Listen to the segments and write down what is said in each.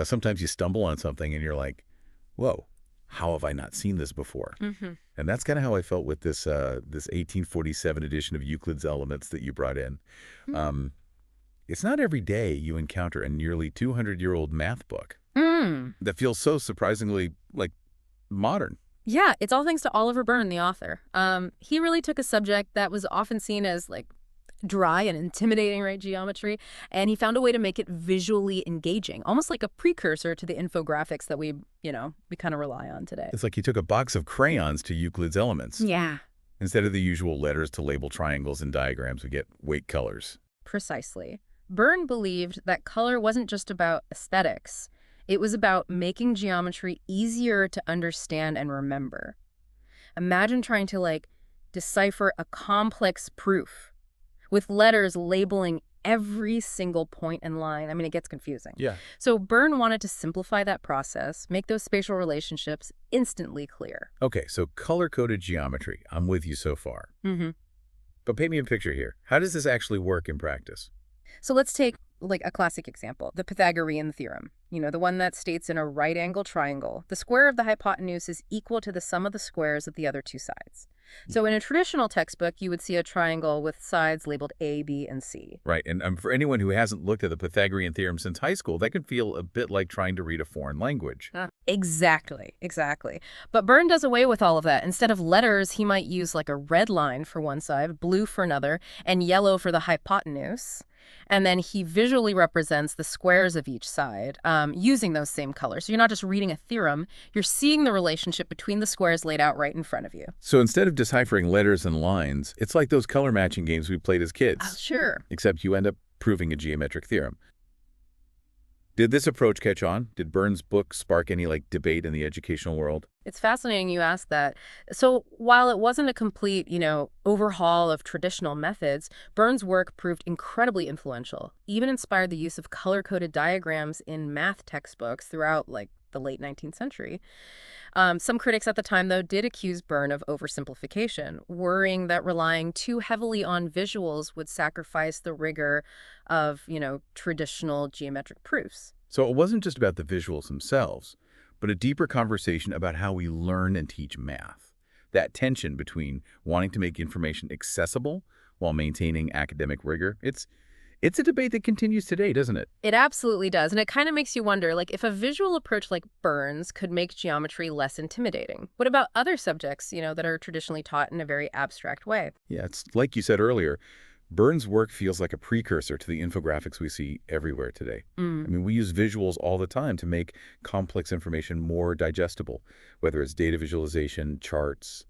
Sometimes you stumble on something and you're like, whoa, how have I not seen this before? Mm-hmm. And that's kind of how I felt with this 1847 edition of Euclid's Elements that you brought in. Um, it's not every day you encounter a nearly 200-year-old math book Mm. that feels so surprisingly, like, modern. Yeah, it's all thanks to Oliver Byrne, the author. He really took a subject that was often seen as like dry and intimidating, right, geometry, and he found a way to make it visually engaging, almost like a precursor to the infographics that we kind of rely on today. It's like he took a box of crayons to Euclid's Elements. Yeah, Instead of the usual letters to label triangles and diagrams, we get weight colors. precisely. Byrne believed that color wasn't just about aesthetics. It was about making geometry easier to understand and remember. Imagine trying to, like, decipher a complex proof with letters labeling every single point and line. I mean, it gets confusing. Yeah. So Byrne wanted to simplify that process, make those spatial relationships instantly clear. Okay, so color-coded geometry. I'm with you so far. Mm-hmm. But paint me a picture here. How does this actually work in practice? So let's take like a classic example, the Pythagorean theorem, the one that states in a right-angle triangle, the square of the hypotenuse is equal to the sum of the squares of the other two sides. So in a traditional textbook, you would see a triangle with sides labeled A, B, and C. Right, and for anyone who hasn't looked at the Pythagorean theorem since high school, that can feel a bit like trying to read a foreign language. Exactly. But Byrne does away with all of that. Instead of letters, he might use like a red line for one side, blue for another, and yellow for the hypotenuse. And then he visually represents the squares of each side using those same colors. So you're not just reading a theorem, you're seeing the relationship between the squares laid out right in front of you. So instead of deciphering letters and lines, it's like those color matching games we played as kids. Oh, sure. Except you end up proving a geometric theorem. Did this approach catch on? Did Byrne's book spark any debate in the educational world? It's fascinating you ask that. So while it wasn't a complete, overhaul of traditional methods, Byrne's work proved incredibly influential, even inspired the use of color-coded diagrams in math textbooks throughout, the late 19th century. Some critics at the time, though, did accuse Byrne of oversimplification, worrying that relying too heavily on visuals would sacrifice the rigor of, traditional geometric proofs. So it wasn't just about the visuals themselves, but a deeper conversation about how we learn and teach math. That tension between wanting to make information accessible while maintaining academic rigor, it's a debate that continues today, doesn't it? It absolutely does. And it kind of makes you wonder, if a visual approach like Byrne's could make geometry less intimidating, what about other subjects, that are traditionally taught in a very abstract way? Yeah, it's like you said earlier, Byrne's work feels like a precursor to the infographics we see everywhere today. I mean, we use visuals all the time to make complex information more digestible, whether it's data visualization, charts,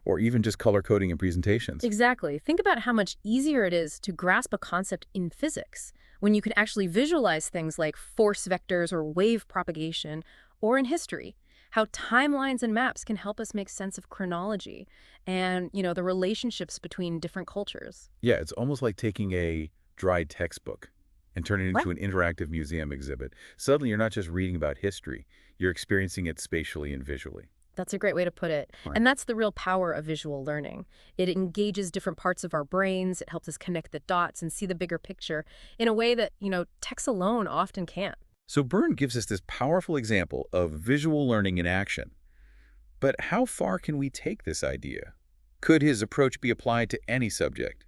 or even just color coding and presentations. Exactly. Think about how much easier it is to grasp a concept in physics when you can actually visualize things like force vectors or wave propagation, or in history, how timelines and maps can help us make sense of chronology and, the relationships between different cultures. Yeah, it's almost like taking a dry textbook and turning it What? into an interactive museum exhibit. Suddenly, you're not just reading about history, you're experiencing it spatially and visually. That's a great way to put it. Right. And that's the real power of visual learning. It engages different parts of our brains. It helps us connect the dots and see the bigger picture in a way that, text alone often can't. So Byrne gives us this powerful example of visual learning in action. But how far can we take this idea? Could his approach be applied to any subject?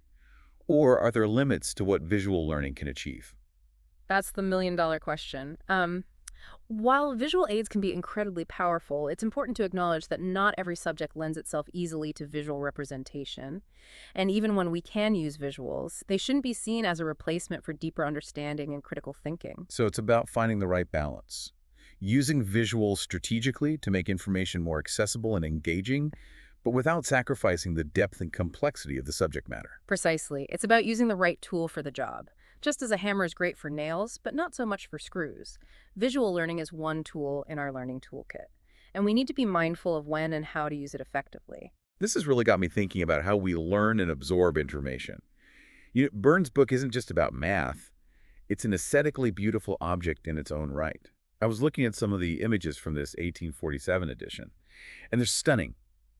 Or are there limits to what visual learning can achieve? That's the million-dollar question. While visual aids can be incredibly powerful, it's important to acknowledge that not every subject lends itself easily to visual representation. And even when we can use visuals, they shouldn't be seen as a replacement for deeper understanding and critical thinking. So it's about finding the right balance. Using visuals strategically to make information more accessible and engaging, but without sacrificing the depth and complexity of the subject matter. Precisely. It's about using the right tool for the job. Just as a hammer is great for nails, but not so much for screws, visual learning is one tool in our learning toolkit. And we need to be mindful of when and how to use it effectively. This has really got me thinking about how we learn and absorb information. Byrne's book isn't just about math. It's an aesthetically beautiful object in its own right. I was looking at some of the images from this 1847 edition, and they're stunning.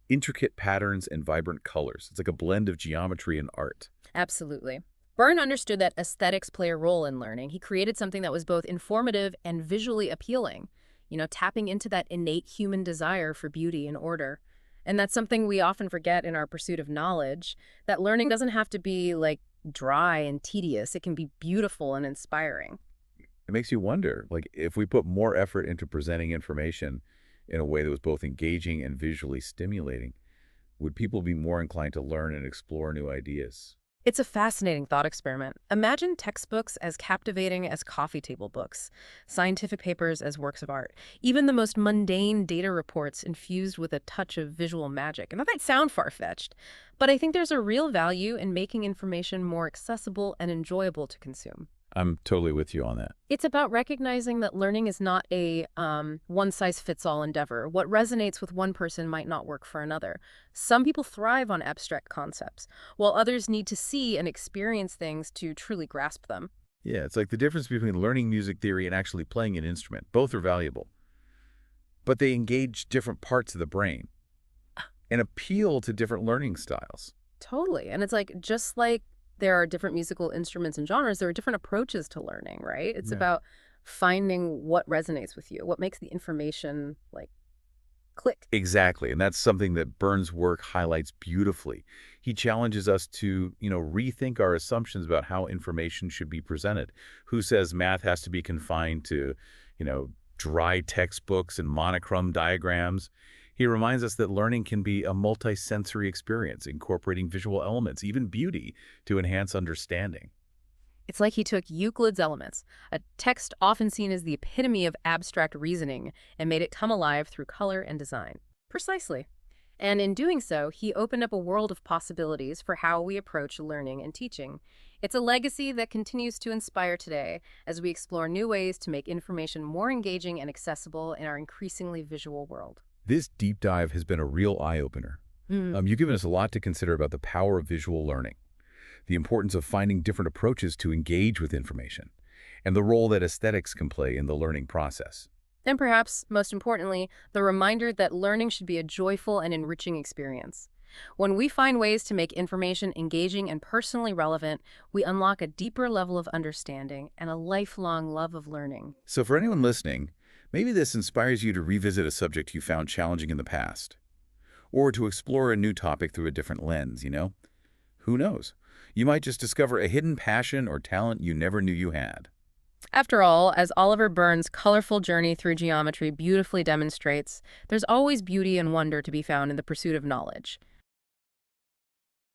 Intricate patterns and vibrant colors. It's like a blend of geometry and art. Absolutely. Byrne understood that aesthetics play a role in learning. He created something that was both informative and visually appealing, tapping into that innate human desire for beauty and order. And that's something we often forget in our pursuit of knowledge, that learning doesn't have to be like dry and tedious. It can be beautiful and inspiring. It makes you wonder, like, if we put more effort into presenting information in a way that was both engaging and visually stimulating, would people be more inclined to learn and explore new ideas? It's a fascinating thought experiment. Imagine textbooks as captivating as coffee table books, scientific papers as works of art, even the most mundane data reports infused with a touch of visual magic. And that might sound far-fetched, but I think there's a real value in making information more accessible and enjoyable to consume. I'm totally with you on that. It's about recognizing that learning is not a one-size-fits-all endeavor. What resonates with one person might not work for another. Some people thrive on abstract concepts, while others need to see and experience things to truly grasp them. Yeah, it's like the difference between learning music theory and actually playing an instrument. Both are valuable, but they engage different parts of the brain and appeal to different learning styles. Totally. And it's like, just like there are different musical instruments and genres, there are different approaches to learning, right? It's Yeah. about finding what resonates with you, what makes the information, like, click. Exactly, and that's something that Byrne's work highlights beautifully. He challenges us to, rethink our assumptions about how information should be presented. Who says math has to be confined to, dry textbooks and monochrome diagrams? He reminds us that learning can be a multi-sensory experience, incorporating visual elements, even beauty, to enhance understanding. It's like he took Euclid's Elements, a text often seen as the epitome of abstract reasoning, and made it come alive through color and design. Precisely. And in doing so, he opened up a world of possibilities for how we approach learning and teaching. It's a legacy that continues to inspire today as we explore new ways to make information more engaging and accessible in our increasingly visual world. This deep dive has been a real eye-opener. You've given us a lot to consider about the power of visual learning, the importance of finding different approaches to engage with information, and the role that aesthetics can play in the learning process. And perhaps, most importantly, the reminder that learning should be a joyful and enriching experience. When we find ways to make information engaging and personally relevant, we unlock a deeper level of understanding and a lifelong love of learning. So for anyone listening, maybe this inspires you to revisit a subject you found challenging in the past, or to explore a new topic through a different lens. Who knows? You might just discover a hidden passion or talent you never knew you had. After all, as Oliver Byrne's colorful journey through geometry beautifully demonstrates, there's always beauty and wonder to be found in the pursuit of knowledge.